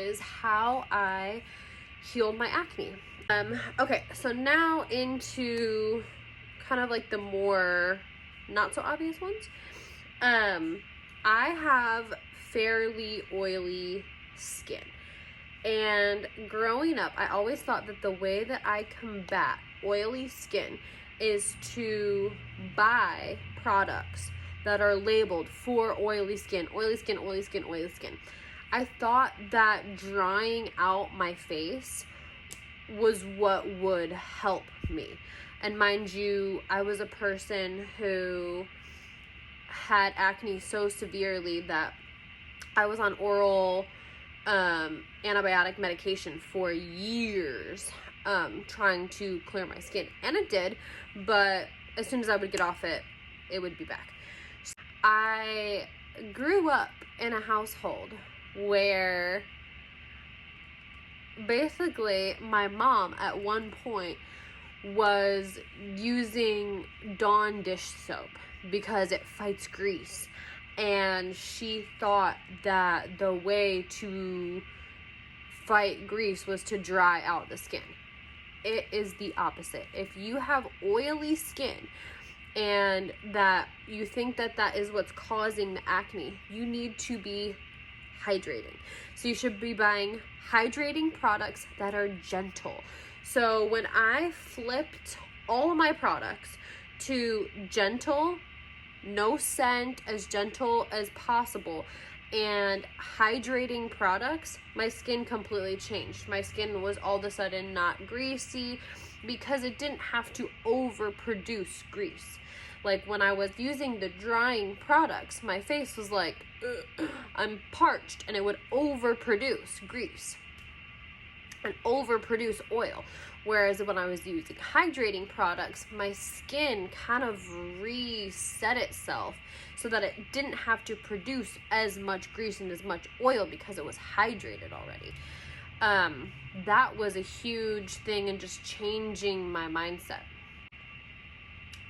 is how I healed my acne. Okay, so now into kind of like the more not so obvious ones. I have fairly oily skin. And growing up, I always thought that the way that I combat oily skin is to buy products that are labeled for oily skin, oily skin, oily skin, oily skin. I thought that drying out my face was what would help me. And mind you, I was a person who had acne so severely that I was on oral antibiotic medication for years, trying to clear my skin. And it did, but as soon as I would get off it, it would be back. So I grew up in a household where basically my mom at one point was using Dawn dish soap because it fights grease. And she thought that the way to fight grease was to dry out the skin. It is the opposite. If you have oily skin and that you think that that is what's causing the acne, you need to be hydrating. So you should be buying hydrating products that are gentle. So when I flipped all of my products to gentle, no scent, as gentle as possible, and hydrating products, my skin completely changed. My skin was all of a sudden not greasy because it didn't have to overproduce grease. Like when I was using the drying products, my face was like, I'm parched, and it would overproduce grease and overproduce oil. Whereas when I was using hydrating products, my skin kind of reset itself so that it didn't have to produce as much grease and as much oil because it was hydrated already. That was a huge thing in just changing my mindset.